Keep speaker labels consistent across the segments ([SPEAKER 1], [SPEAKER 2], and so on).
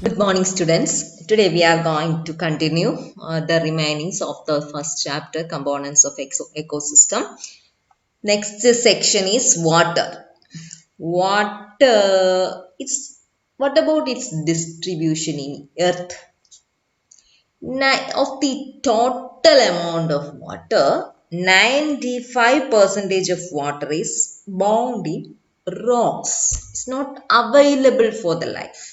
[SPEAKER 1] Good morning, students. Today we are going to continue the remainings of the first chapter, components of ecosystem. Next section is water. Water. What about its distribution in Earth? Of the total amount of water, 95% of water is bound in rocks. It's not available for the life.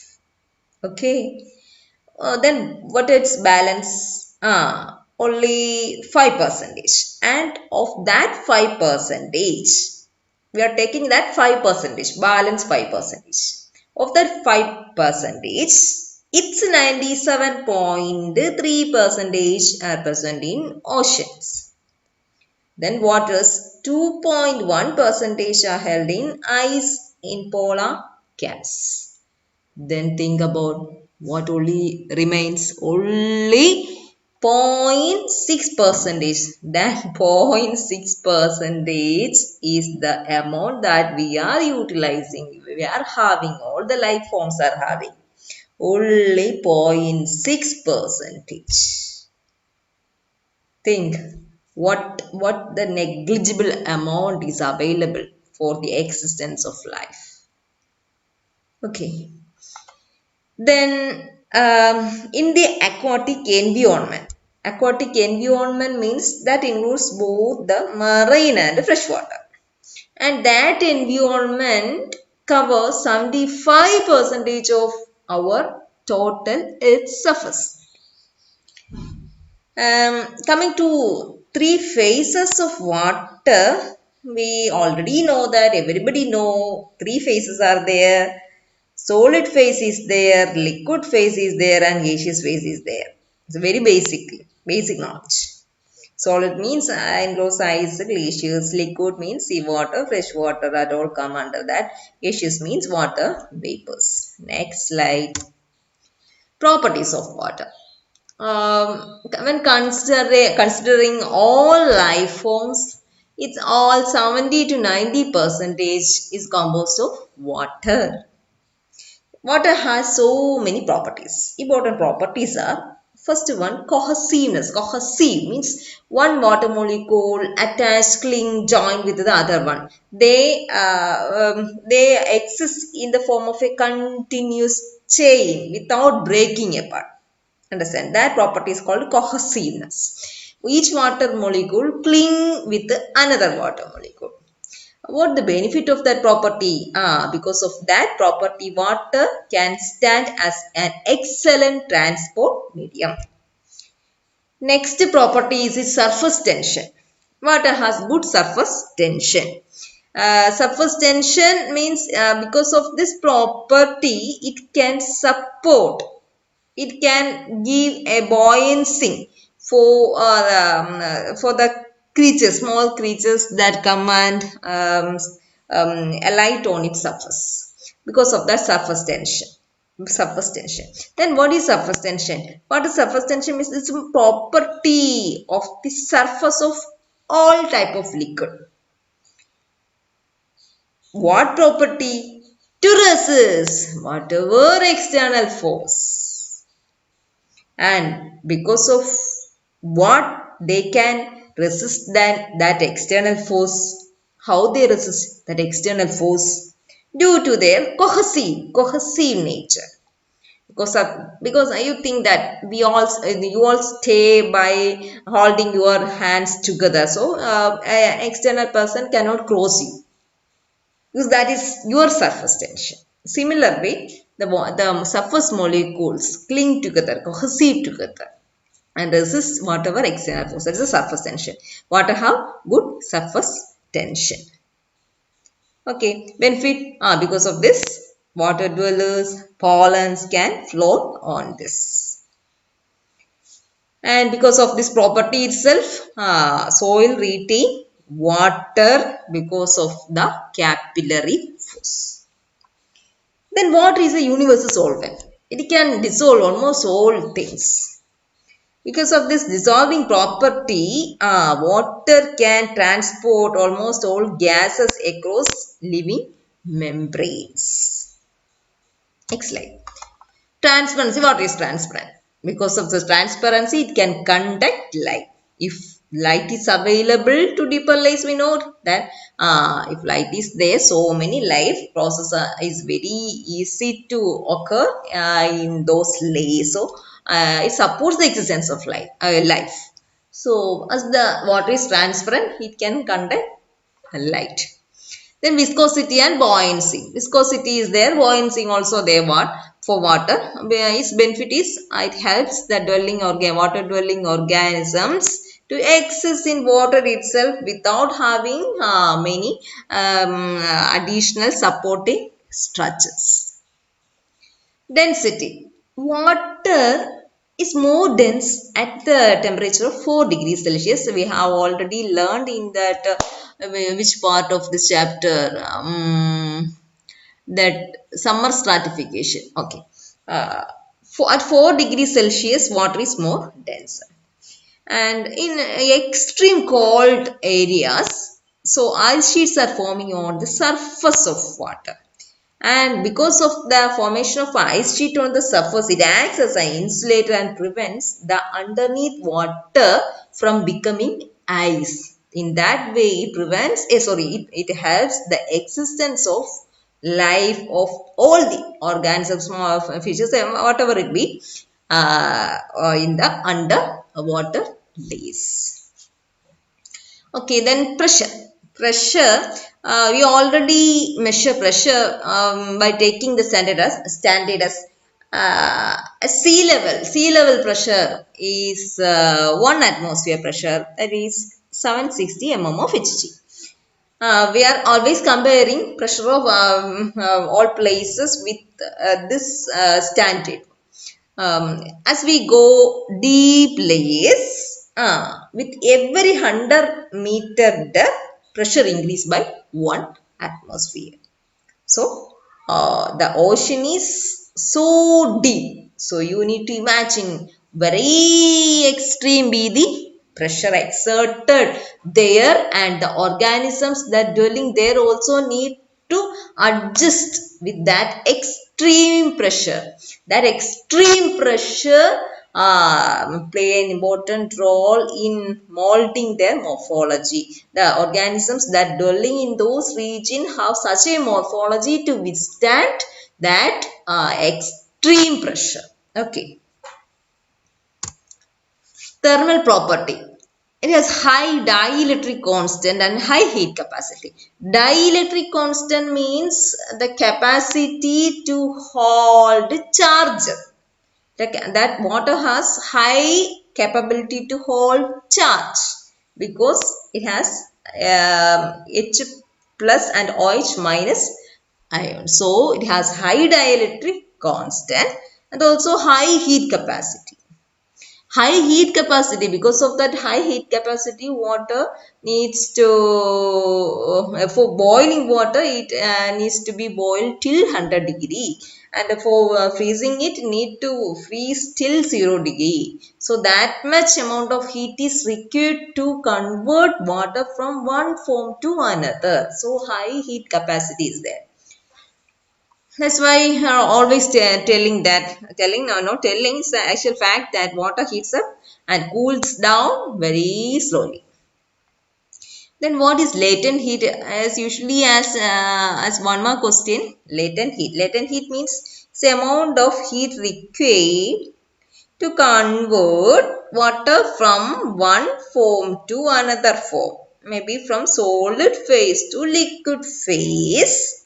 [SPEAKER 1] Okay. Then what its balance? Only 5 percentage. And of that 5 percentage, we are taking that 5 percentage, balance 5 percentage. Of that 5 percentage, it's 97.3 percentage are present in oceans. Then waters 2.1 percentage are held in ice in polar caps. Then think about what only remains, only 0.6 percentage. That 0.6 percentage is the amount that we are utilizing. We are having, all the life forms are having only 0.6 percentage. Think what the negligible amount is available for the existence of life. Okay. Then in the aquatic environment means that includes both the marine and freshwater. And that environment covers 75% of our total Earth's surface. Coming to three phases of water, we already know that everybody know three phases are there. Solid phase is there, liquid phase is there, and gaseous phase is there. It's very basic knowledge. Solid means includes ice, glaciers. Liquid means seawater, fresh water, that all come under that. Gaseous means water vapors. Next slide. Properties of water. When considering all life forms, it's all 70 to 90 percentage is composed of water. Water has so many properties. Important properties are, first one, cohesiveness. Cohesive means one water molecule attached, cling, join with the other one. They exist in the form of a continuous chain without breaking apart. Understand? That property is called cohesiveness. Each water molecule cling with another water molecule. What the benefit of that property? Because of that property, water can stand as an excellent transport medium. Next property is its surface tension. Water has good surface tension. Surface tension means because of this property, it can support, it can give a buoyancy for the creatures, small creatures that come and alight on its surface because of that surface tension. Then what is surface tension? What is surface tension means? It's a property of the surface of all type of liquid. What property? To resist whatever external force. And because of what they can resist that external force, how they resist that external force? Due to their cohesive nature. Because you think that you all stay by holding your hands together, so an external person cannot cross you because that is your surface tension. Similarly, the surface molecules cling together, cohesive together, and resist whatever external force. That is the surface tension. Water have good surface tension. Okay, benefit, because of this, water dwellers, pollens can float on this. And because of this property itself, soil retain water because of the capillary force. Then water is a universal solvent. It can dissolve almost all things. Because of this dissolving property, water can transport almost all gases across living membranes. Next slide. Transparency. What is transparent? Because of the transparency, it can conduct light. If light is available to deeper layers, we know that if light is there, so many life process is very easy to occur in those layers. So it supports the existence of life. So as the water is transparent, it can conduct light. Then viscosity and buoyancy. Viscosity is there, buoyancy also there. What for water? Its benefit is it helps the water dwelling organisms to exist in water itself without having many additional supporting structures. Density. Water is more dense at the temperature of 4 degrees Celsius. We have already learned in that which part of this chapter that summer stratification. Okay. At 4 degrees Celsius, water is more dense. And in extreme cold areas, so ice sheets are forming on the surface of water, and because of the formation of ice sheet on the surface, it acts as an insulator and prevents the underneath water from becoming ice. In that way, it prevents, it helps the existence of life of all the organisms, small fishes, whatever it be, in the underwater layers. Okay, then pressure. Pressure, we already measure pressure by taking the standard as sea level. Sea level pressure is 1 atmosphere pressure, that is 760 mm of Hg. We are always comparing pressure of all places with this standard. As we go deep layers, with every 100-meter depth, pressure increase by 1 atmosphere. So, the ocean is so deep. So, you need to imagine very extreme be the pressure exerted there, and the organisms that dwelling there also need to adjust with that extreme pressure. That extreme pressure play an important role in molding their morphology. The organisms that dwelling in those regions have such a morphology to withstand that extreme pressure. Okay. Thermal property. It has high dielectric constant and high heat capacity. Dielectric constant means the capacity to hold charge. That water has high capability to hold charge because it has H plus and OH minus ion. So it has high dielectric constant and also high heat capacity. High heat capacity, because of that high heat capacity, water needs to for boiling water, it needs to be boiled till 100 degree, and for freezing it need to freeze till 0 degree. So that much amount of heat is required to convert water from one form to another. So high heat capacity is there. That's why always telling is the actual fact that water heats up and cools down very slowly. Then what is latent heat? As usually as one more question, latent heat. Latent heat means it's the amount of heat required to convert water from one form to another form. Maybe from solid phase to liquid phase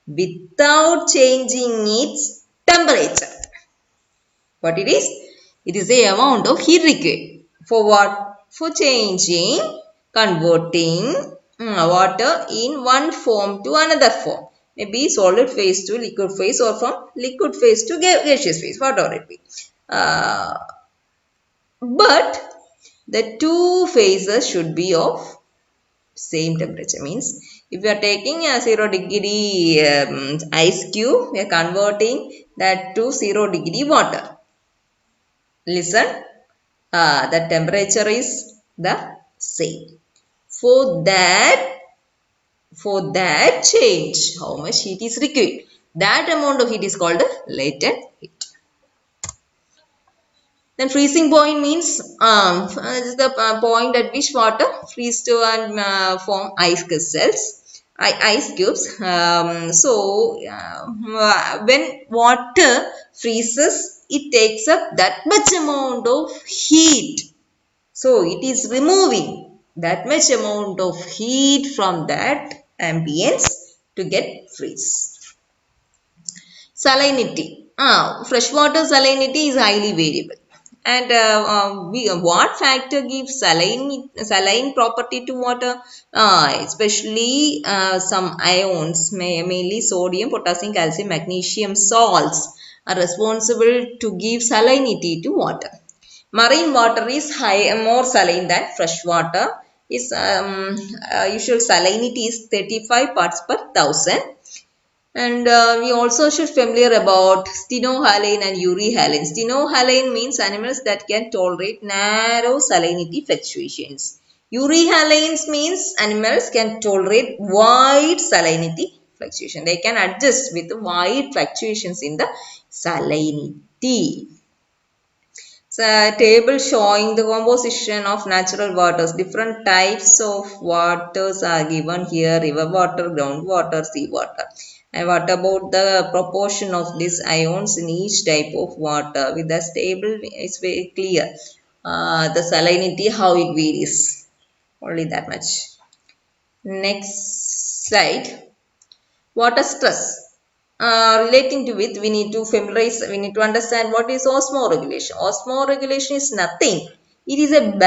[SPEAKER 1] without changing its temperature. What it is? It is the amount of heat required. For what? For changing, converting water in one form to another form. Maybe solid phase to liquid phase, or from liquid phase to gaseous phase, whatever it be. But the two phases should be of same temperature. Means if we are taking a 0 degree ice cube, we are converting that to 0 degree water. Listen, the temperature is the same. For that change, how much heat is required? That amount of heat is called latent heat. Then freezing point means is the point at which water freeze to and form ice crystals, ice cubes. When water freezes, it takes up that much amount of heat. So it is removing that much amount of heat from that ambience to get freeze. Salinity. Freshwater salinity is highly variable. And what factor gives saline property to water? Especially some ions, mainly sodium, potassium, calcium, magnesium salts are responsible to give salinity to water. Marine water is more saline than fresh water. Usual salinity is 35 parts per thousand. And we also should familiar about stenohaline and euryhaline. Stenohaline means animals that can tolerate narrow salinity fluctuations. Euryhalines means animals can tolerate wide salinity fluctuation. They can adjust with wide fluctuations in the salinity. It's a table showing the composition of natural waters. Different types of waters are given here: river water, groundwater, sea water. And what about the proportion of these ions in each type of water? With this table, it's very clear. The salinity, how it varies. Only that much. Next slide. Water stress. Relating to it, we need to familiarize, we need to understand what is osmoregulation. Osmoregulation is nothing. It is a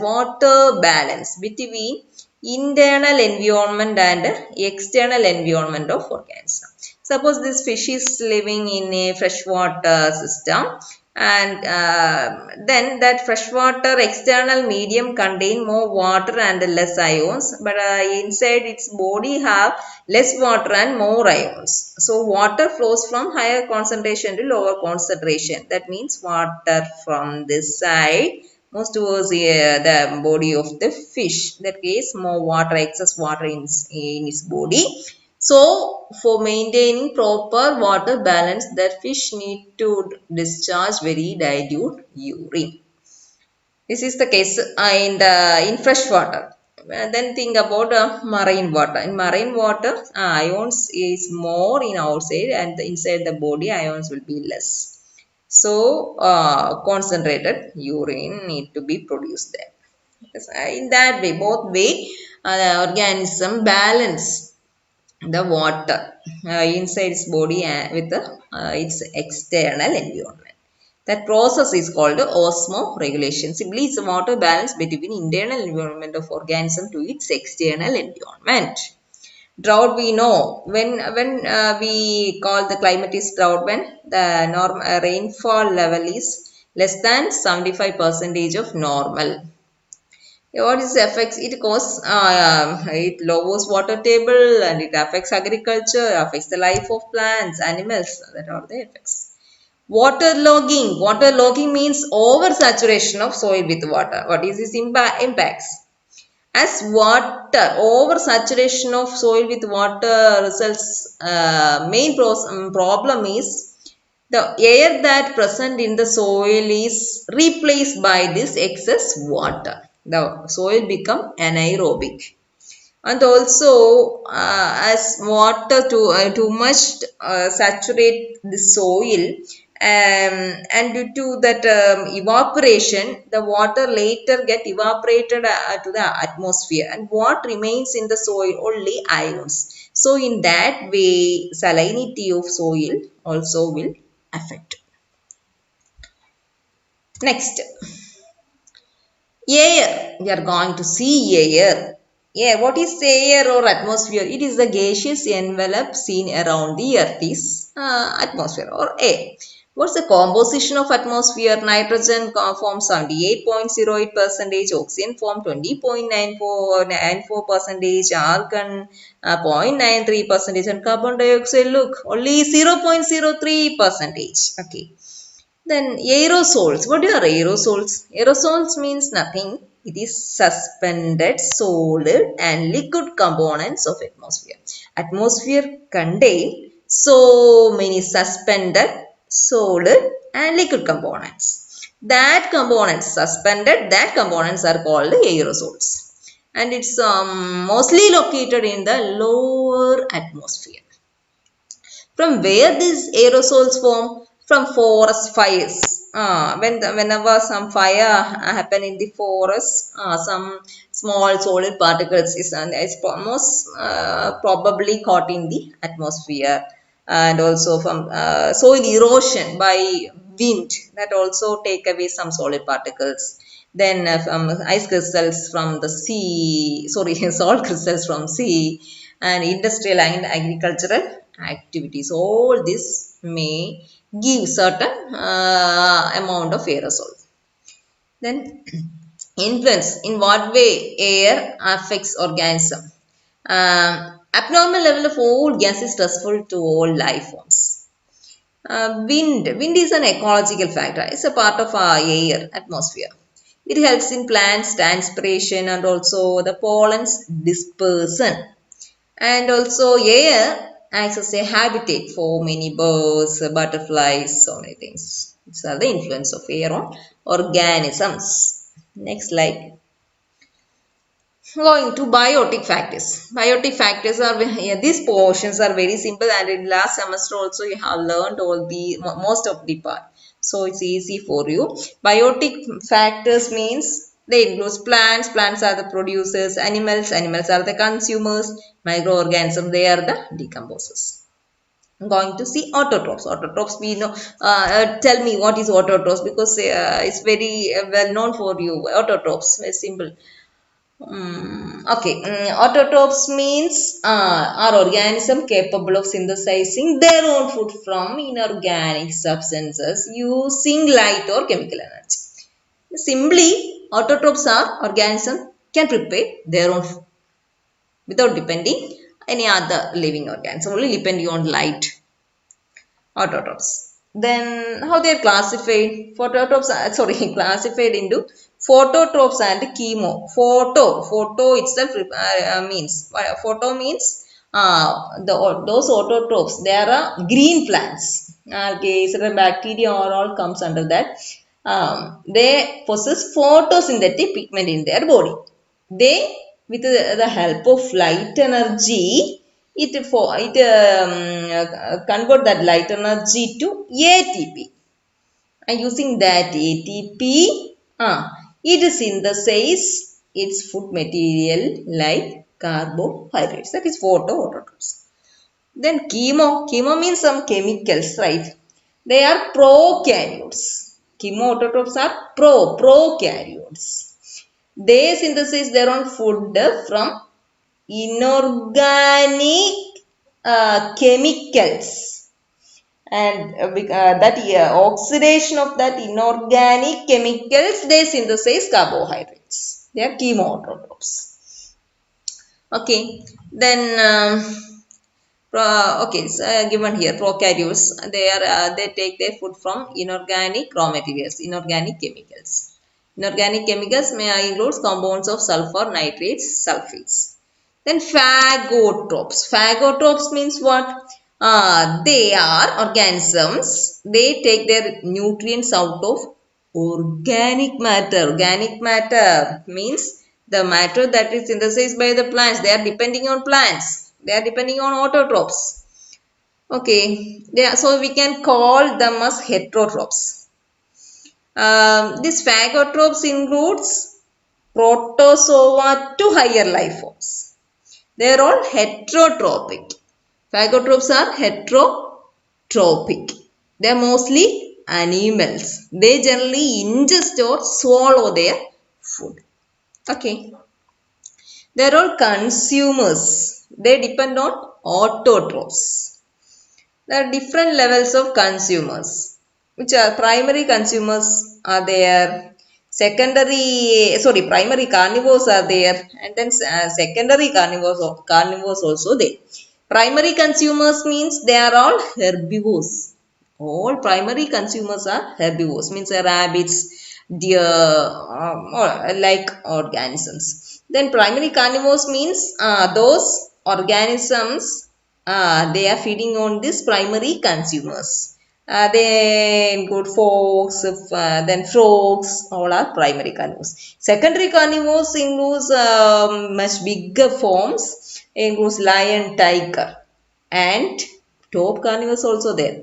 [SPEAKER 1] water balance between internal environment and external environment of organism. Suppose this fish is living in a freshwater system, and then that freshwater external medium contain more water and less ions, but inside its body have less water and more ions. So water flows from higher concentration to lower concentration. That means water from this side moves towards the body of the fish. That case, more water, excess water in its body. So, for maintaining proper water balance, that fish need to discharge very dilute urine. This is the case in fresh water. Then think about marine water. In marine water, ions is more in outside, and inside the body ions will be less. So, concentrated urine need to be produced there. Yes, in that way, both way, organism balance the water inside its body with its external environment. That process is called osmoregulation. Simply, it's a water balance between internal environment of organism to its external environment. Drought, we know when we call the climate is drought when the rainfall level is less than 75 percentage of normal. What is the effects? It causes it lowers water table and it affects agriculture, affects the life of plants, animals. That are the effects. Waterlogging. Waterlogging means oversaturation of soil with water. What is its impacts? As water, oversaturation of soil with water results, main problem is the air that present in the soil is replaced by this excess water. The soil become anaerobic. And also, as water too much saturate the soil, and due to that evaporation, the water later get evaporated to the atmosphere, and what remains in the soil only ions. So in that way, salinity of soil also will affect. Next, air. We are going to see air. Yeah, what is air or atmosphere? It is the gaseous envelope seen around the earth is atmosphere or air. What's the composition of atmosphere? Nitrogen forms 78.08 percentage, oxygen form 20.94 percentage, argon 0.93 percentage, and carbon dioxide, look, only 0.03 percentage. Okay. Then aerosols. What are aerosols? Aerosols means nothing. It is suspended, solid and liquid components of atmosphere. Atmosphere contain so many suspended, solid and liquid components. That components, suspended, that components are called aerosols. And it's mostly located in the lower atmosphere. From where these aerosols form? From forest fires. Whenever some fire happen in the forest, some small solid particles is most probably caught in the atmosphere, and also from soil erosion by wind that also take away some solid particles. Then ice crystals from the sea, sorry, salt crystals from sea, and industrial and agricultural activities. All this may give certain amount of aerosol. Then influence, in what way air affects organism. Abnormal level of all gas is stressful to all life forms. Wind is an ecological factor. It's a part of our air atmosphere. It helps in plants transpiration and also the pollen's dispersion. And also air acts as a habitat for many birds, butterflies, so many things. These are the influence of air on organisms. Next slide. Going to biotic factors. Biotic factors are, yeah, these portions are very simple, and in last semester also you have learned all the most of the part. So it's easy for you. Biotic factors means they include plants, plants are the producers, animals, animals are the consumers, microorganisms, they are the decomposers. I'm going to see autotrophs. Autotrophs, we know. Tell me what is autotrophs, because it's very well known for you. Autotrophs, very simple. Autotrophs means are organism capable of synthesizing their own food from inorganic substances using light or chemical energy. Simply, autotrophs are organisms can prepare their own food without depending any other living organism, only depending on light. Autotrophs. Then how they are classified? Phototrophs are classified into phototrophs and Photo itself means photo means those autotrophs. There are green plants. Okay, certain bacteria or all comes under that. They possess photosynthetic pigment in their body. They, with the help of light energy, it convert that light energy to ATP, and using that ATP, it synthesizes its food material like carbohydrates. That is phototrophs. Then chemo means some chemicals, right? They are prokaryotes. Chemoautotrophs are prokaryotes. They synthesize their own food from inorganic chemicals, and that oxidation of that inorganic chemicals, they synthesize carbohydrates. They are chemoautotrophs. Okay, then given here prokaryotes, they take their food from inorganic raw materials, inorganic chemicals. Inorganic chemicals may include compounds of sulfur, nitrates, sulfates. Then phagotrophs. Phagotrophs means what? They are organisms. They take their nutrients out of organic matter. Organic matter means the matter that is synthesized by the plants. They are depending on plants. They are depending on autotrophs. Okay, so we can call them as heterotrophs. This phagotrophs includes protozoa to higher life forms. They are all heterotrophic. Phagotrophs are heterotrophic. They are mostly animals. They generally ingest or swallow their food. Okay. They are all consumers. They depend on autotrophs. There are different levels of consumers, which are primary consumers are there, primary carnivores are there, and then secondary carnivores also there. Primary consumers means they are all herbivores. All primary consumers are herbivores, means rabbits, deer, or like organisms. Then primary carnivores means those organisms they are feeding on these primary consumers. They include fox, then frogs, all are primary carnivores. Secondary carnivores includes much bigger forms, includes lion, tiger, and top carnivores also there.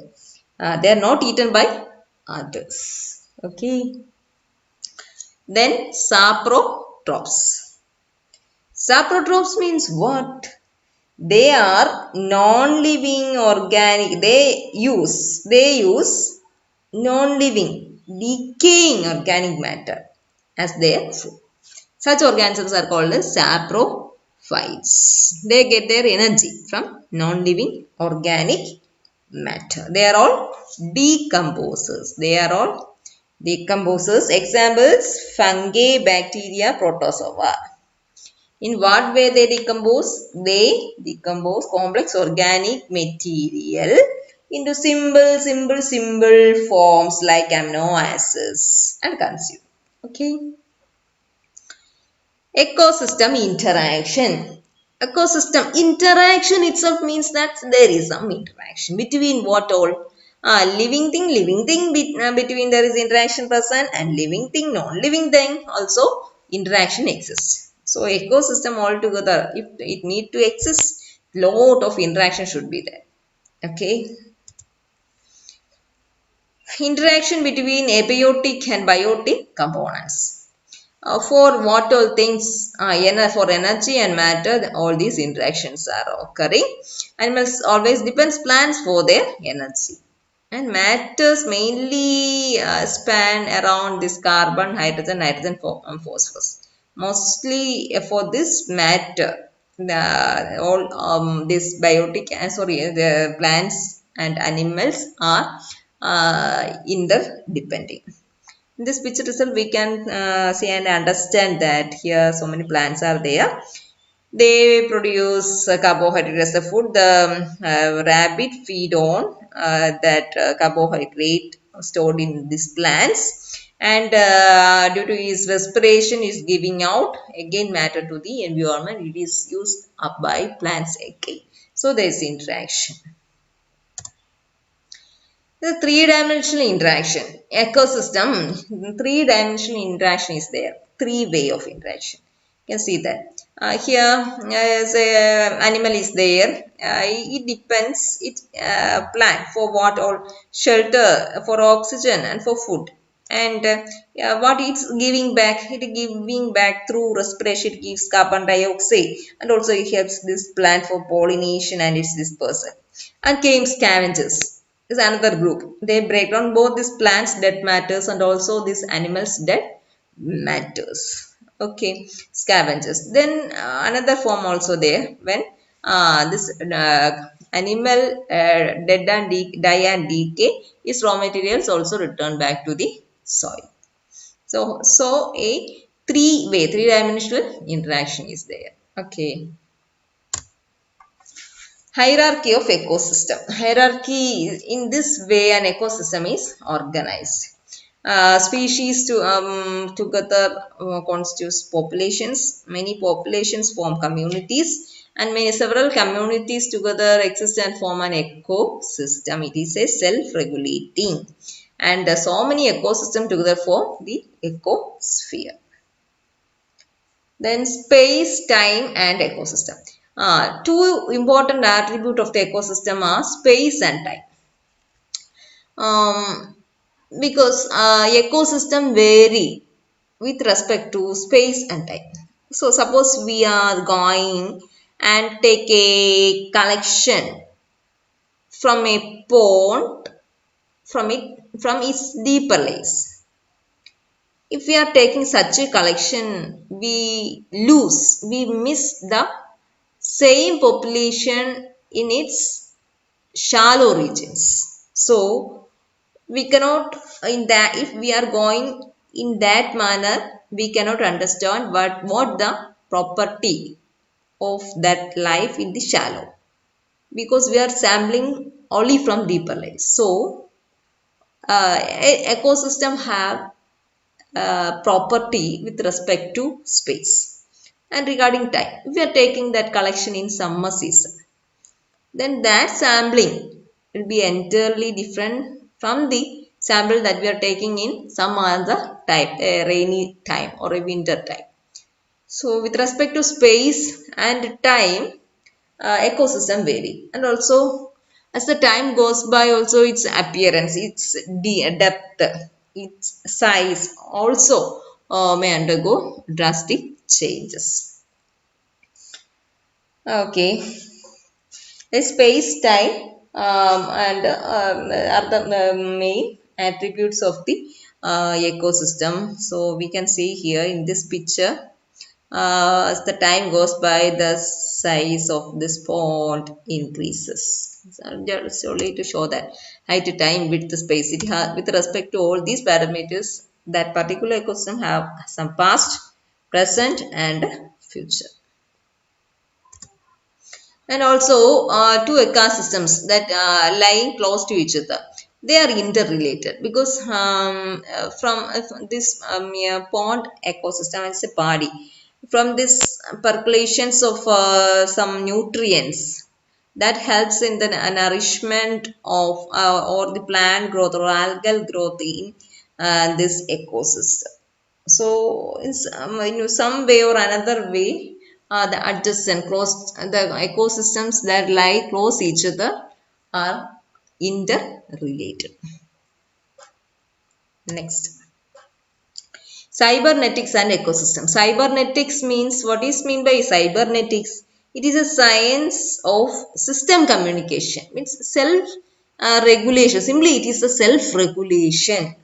[SPEAKER 1] They are not eaten by others. Okay. Then saprotrophs. Saprotrophs means what? They are non-living organic. They use non-living, decaying organic matter as their food. Such organisms are called as saprophytes. They get their energy from non-living organic matter. They are all decomposers. Examples: fungi, bacteria, protozoa. In what way they decompose? They decompose complex organic material into simple forms like amino acids and consume. Okay. Ecosystem interaction. Ecosystem interaction itself means that there is some interaction between what all? Living thing between there is interaction present, and living thing, non-living thing also interaction exists. So ecosystem altogether, if it need to exist, lot of interaction should be there. Okay. Interaction between abiotic and biotic components. For what all things, for energy and matter, all these interactions are occurring. Animals always depends plants for their energy. And matters mainly span around this carbon, hydrogen, phosphorus. Mostly for this matter, this biotic, the plants and animals are interdependent. In this picture itself, we can see and understand that here so many plants are there. They produce carbohydrate as a food. The rabbit feed on that carbohydrate stored in these plants, and due to his respiration is giving out again matter to the environment. It is used up by plants again. So there is interaction. The three-dimensional interaction. Ecosystem, three-dimensional interaction is there. Three way of interaction. You can see that. Here, as a animal is there, it depends, it plant for what all? Shelter, for oxygen and for food. And what it's giving back? It giving back through respiration. It gives carbon dioxide, and also it helps this plant for pollination and its dispersal. And came scavengers is another group. They break down both these plants dead matters and also these animals dead matters. Okay, scavengers. Then another form also there when this animal dead and die and decay, its raw materials also return back to the soil. So a three-dimensional interaction is there. Okay. Hierarchy of ecosystem. Hierarchy, in this way an ecosystem is organized. Species together constitutes populations. Many populations form communities, and several communities together exist and form an ecosystem. It is a self-regulating, and so many ecosystems together form the ecosphere. Then space, time and ecosystem. Two important attributes of the ecosystem are space and time. Because ecosystem vary with respect to space and time. So suppose we are going and take a collection from a pond from its deeper layers. If we are taking such a collection, we miss the same population in its shallow regions. So we cannot, in that, if we are going in that manner, we cannot understand what the property of that life in the shallow, because we are sampling only from deeper layers. So ecosystem have property with respect to space. And regarding time, if we are taking that collection in summer season, then that sampling will be entirely different from the sample that we are taking in some other time, a rainy time or a winter time. So with respect to space and time, ecosystem vary, and also as the time goes by, also its appearance, its depth, its size also may undergo drastic changes. Okay, the space time and are the main attributes of the ecosystem. So we can see here in this picture, as the time goes by, the size of this pond increases. So just only to show that height, time, width, space. It has, with respect to all these parameters, that particular ecosystem have some past, present, and future. And also two ecosystems that lying close to each other, they are interrelated because from this yeah, pond ecosystem, it's a body, from this percolations of some nutrients that helps in the nourishment of or the plant growth or algal growth in this ecosystem. So in some way or another way, the adjacent close the ecosystems that lie close each other are interrelated. Next, cybernetics and ecosystem. Cybernetics means, what is mean by cybernetics? It is a science of system communication. Means self regulation. Simply, it is a self regulation.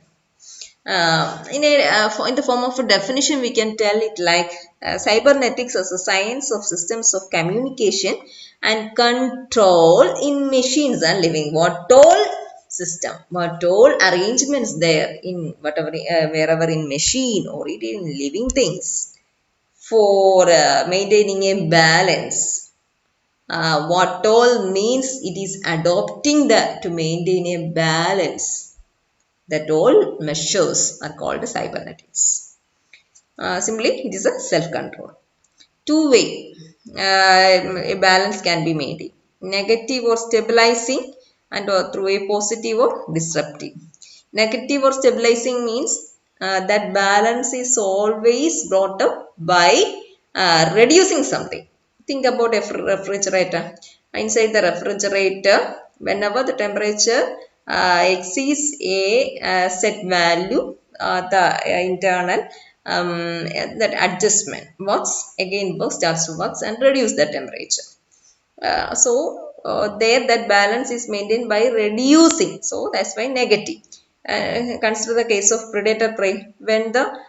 [SPEAKER 1] In the form of a definition, we can tell it like cybernetics as a science of systems of communication and control in machines and living. What all system, what all arrangements there in whatever wherever in machine or it in living things for maintaining a balance. What all means, it is adopting that to maintain a balance, that all measures are called cybernetics. Simply, it is a self-control. Two-way, a balance can be made. Negative or stabilizing, and through a positive or disruptive. Negative or stabilizing means that balance is always brought up by reducing something. Think about a refrigerator. Inside the refrigerator, whenever the temperature exceeds a set value, the internal that adjustment works, again works, starts to work and reduce the temperature. There that balance is maintained by reducing, so that's why negative. Consider the case of predator prey. When the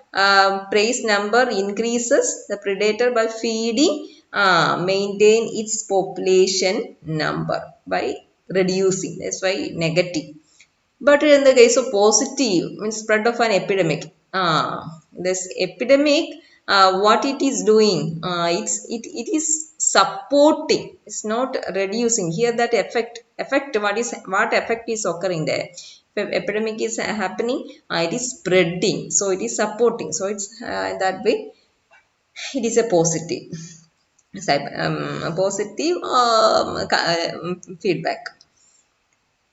[SPEAKER 1] prey's number increases, the predator by feeding maintain its population number by reducing, that's why negative. But in the case of positive, means spread of an epidemic. This epidemic, what it is doing, it is supporting. It's not reducing. Here that effect what effect is occurring there? If epidemic is happening, it is spreading. So it is supporting. So it's in that way, it is a positive. A positive feedback.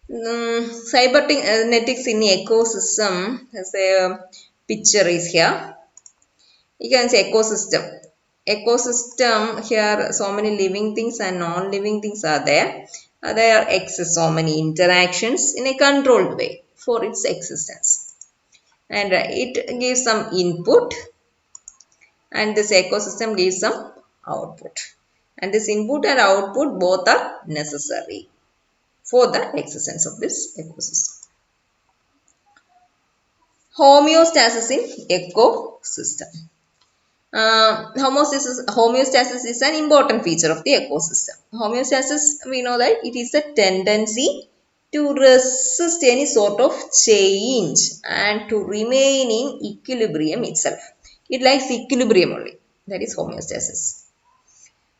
[SPEAKER 1] Cybernetics in ecosystem, as a picture is here. You can say ecosystem. Ecosystem here, so many living things and non-living things are there. There exist so many interactions in a controlled way for its existence, and it gives some input, and this ecosystem gives some output, and this input and output both are necessary for the existence of this ecosystem. Homeostasis in ecosystem. Homeostasis is an important feature of the ecosystem. Homeostasis, we know that it is a tendency to resist any sort of change and to remain in equilibrium itself. It likes equilibrium only. That is homeostasis.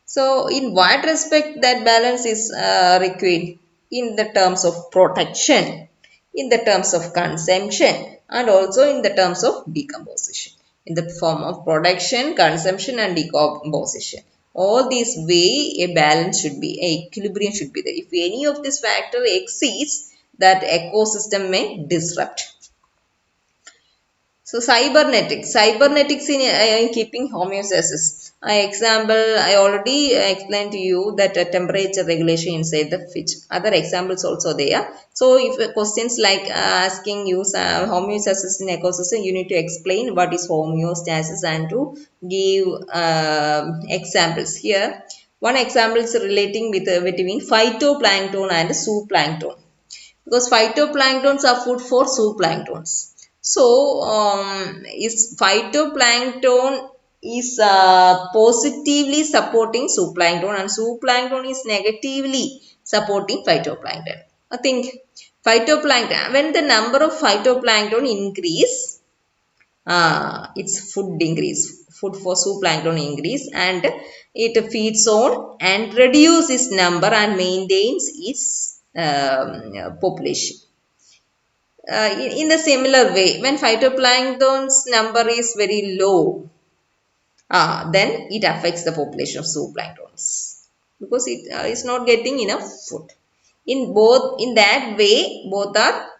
[SPEAKER 1] So, in what respect that balance is required? In the terms of protection, in the terms of consumption, and also in the terms of decomposition. In the form of production, consumption, and decomposition. All these way a balance should be, a equilibrium should be there. If any of this factor exceeds, that ecosystem may disrupt. So cybernetics in keeping homeostasis. I already explained to you that temperature regulation inside the fridge. Other examples also there. So if questions like asking you homeostasis in ecosystem, you need to explain what is homeostasis and to give examples here. One example is relating with between phytoplankton and zooplankton, because phytoplanktons are food for zooplanktons. So, is phytoplankton is positively supporting zooplankton and zooplankton is negatively supporting phytoplankton. I think phytoplankton, when the number of phytoplankton increase, its food for zooplankton increase, and it feeds on and reduces its number and maintains its population. In the similar way, when phytoplankton's number is very low, then it affects the population of zooplanktons because it is not getting enough food. In that way, both are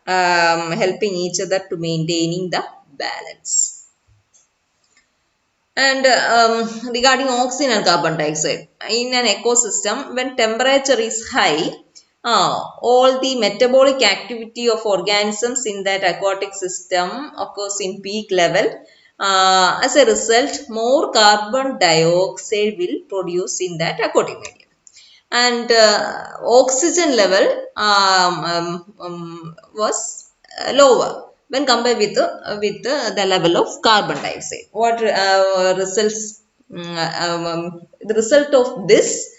[SPEAKER 1] helping each other to maintaining the balance. And regarding oxygen and carbon dioxide, in an ecosystem, when temperature is high, all the metabolic activity of organisms in that aquatic system occurs in peak level. As a result, more carbon dioxide will produce in that aquatic medium. And oxygen level was lower when compared with the level of carbon dioxide. What results? The result of this,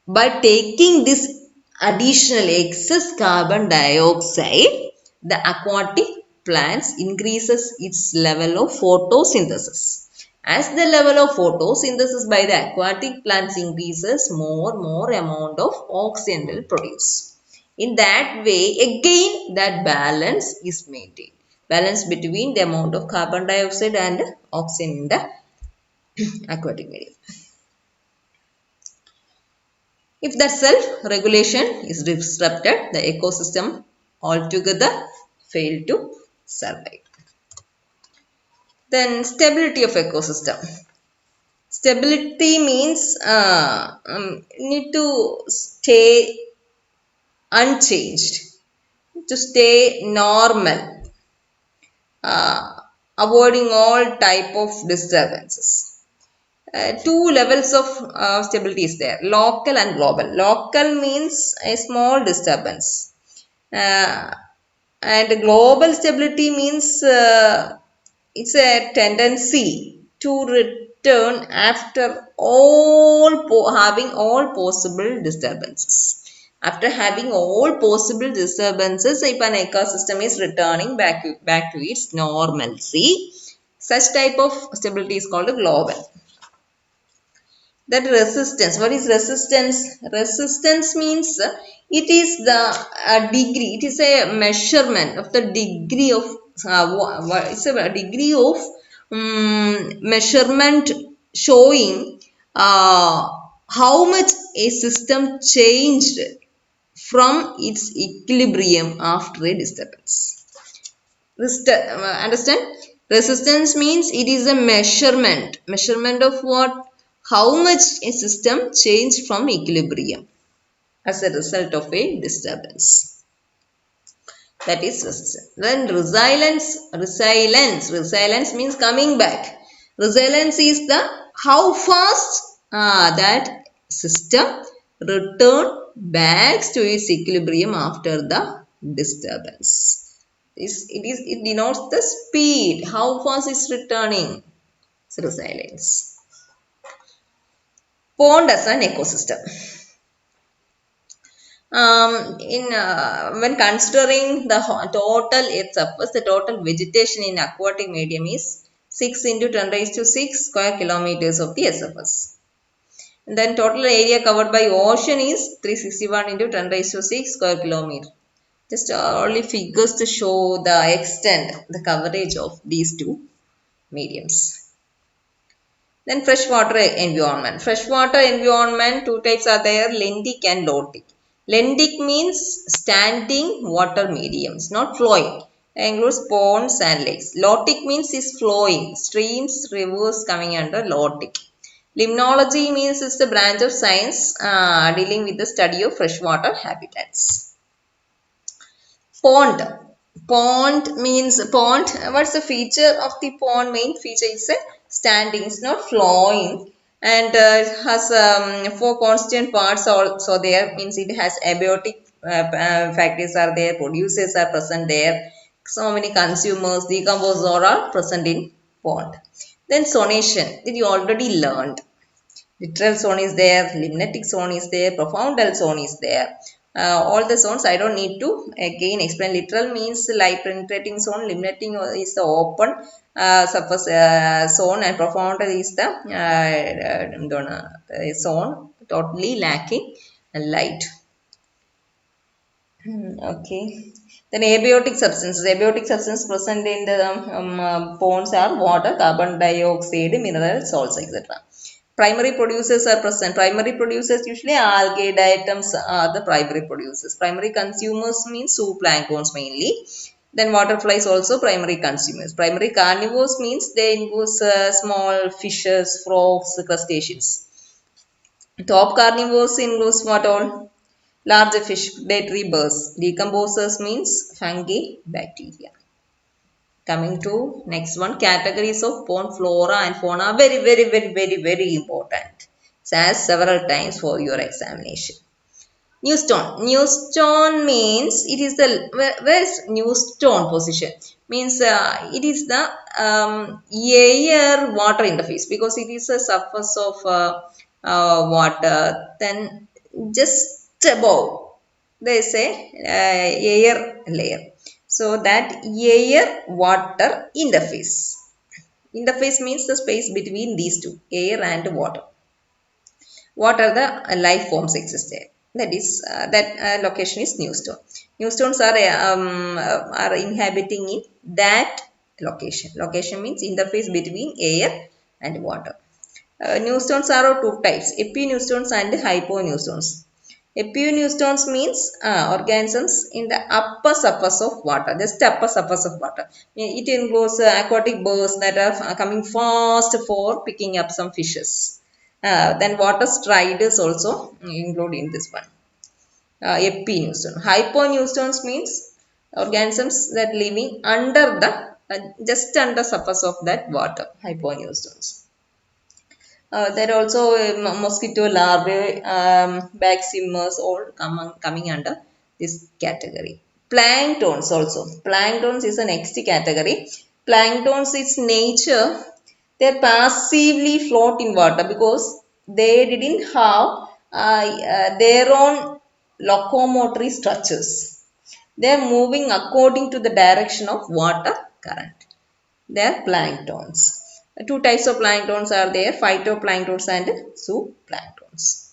[SPEAKER 1] by taking this additional excess carbon dioxide, the aquatic plants increases its level of photosynthesis. As the level of photosynthesis by the aquatic plants increases, more amount of oxygen will produce. In that way, again, that balance is maintained. Balance between the amount of carbon dioxide and oxygen in the aquatic medium. If that self-regulation is disrupted, the ecosystem altogether fail to survive. Then stability of ecosystem. Stability means need to stay unchanged, to stay normal, avoiding all type of disturbances. Two levels of stability is there, local and global. Local means a small disturbance, uh, and global stability means it's a tendency to return after having all possible disturbances. After having all possible disturbances, if an ecosystem is returning back to its normalcy, such type of stability is called global. That resistance, what is resistance? Resistance means it is the degree, it is a measurement of the degree of it's a degree of measurement showing how much a system changed from its equilibrium after a disturbance. Understand? Resistance means it is a measurement of what, how much a system changed from equilibrium as a result of a disturbance. That is resistance. Then resilience means coming back. Resilience is the how fast that system return back to its equilibrium after the disturbance. It denotes the speed, how fast it's returning. It's resilience. Pond as an ecosystem. When considering the total earth surface, the total vegetation in aquatic medium is 6 into 10 raised to 6 square kilometers of the earth surface. And then total area covered by ocean is 361 into 10 raised to 6 square kilometer. Just only figures to show the extent, the coverage of these two mediums. Then freshwater environment. Freshwater environment, two types are there, lentic and lotic. Lentic means standing water mediums, not flowing. It includes ponds and lakes. Lotic means is flowing, streams, rivers coming under lotic. Limnology means it's the branch of science dealing with the study of freshwater habitats. Pond. Pond means pond. What's the feature of the pond? Main feature is a standing. It's not flowing, and has four constant parts also there. Means it has abiotic factors are there. Producers are present there. So many consumers, decomposers are present in pond. Then sonation that you already learned. Literal zone is there, limnetic zone is there, profoundal zone is there. All the zones I don't need to again explain. Literal means light penetrating zone, limneting is the open surface zone, and profoundal is the zone totally lacking light. Okay. Then abiotic substances. Abiotic substances present in the ponds are water, carbon dioxide, mineral salts, etc. Primary producers are present. Primary producers usually algae, diatoms are the primary producers. Primary consumers means zooplanktons mainly. Then waterflies also primary consumers. Primary carnivores means they include small fishes, frogs, crustaceans. Top carnivores includes what all? Large fish, predatory birds. Decomposers means fungi, bacteria. Coming to next one, categories of pond flora and fauna. Very important. It's asked several times for your examination. New stone. New stone means it is the where is new stone position? Means it is the air water interface because it is a surface of water. Then just above there is a air layer. So that air water interface. Interface means the space between these two, air and water. What are the life forms exist there? That is that location is new stone. New stones are inhabiting in that location. Location means interface between air and water. New stones are of two types: epinewstones and hyponewstones. Epinewstones means organisms in the upper surface of water, just upper surface of water. It includes aquatic birds that are coming fast for picking up some fishes. Then water striders also include in this one. Epinewstone. Hyponewstones means organisms that living under the just under surface of that water. Hyponewstones. There are also mosquito larvae, bacsimmers, all coming under this category. Planktons also. Planktons is the next category. Planktons is nature. They passively float in water because they didn't have their own locomotory structures. They are moving according to the direction of water current. They are planktons. Two types of planktons are there, phytoplanktons and zooplanktons.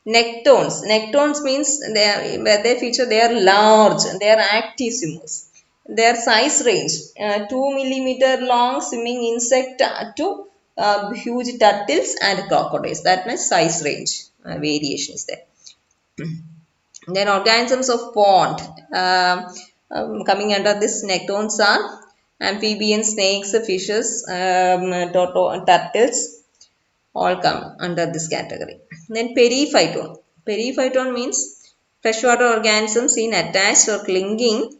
[SPEAKER 1] Nectons. Nectons means they feature, they are large, they are active swimmers. Their size range 2 millimeter long swimming insect to huge turtles and crocodiles. That means size range variation is there. Then organisms of pond coming under this nectons are amphibians, snakes, fishes, turtles, all come under this category. Then periphyton. Periphyton means freshwater organisms in attached or clinging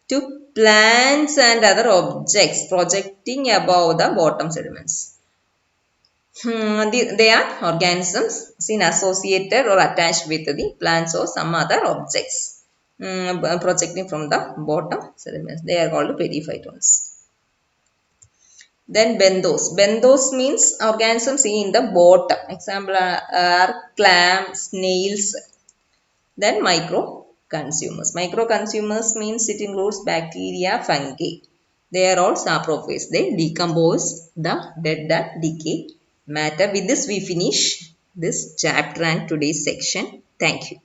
[SPEAKER 1] to plants and other objects projecting above the bottom sediments. They are organisms seen associated or attached with the plants or some other objects projecting from the bottom sediments. They are called periphytons. Then benthos. Benthos means organisms in the bottom. Example are clams, snails. Then micro consumers. Micro consumers means it includes bacteria, fungi. They are all saprophages. They decompose the dead and decay matter. With this we finish this chapter and today's section. Thank you.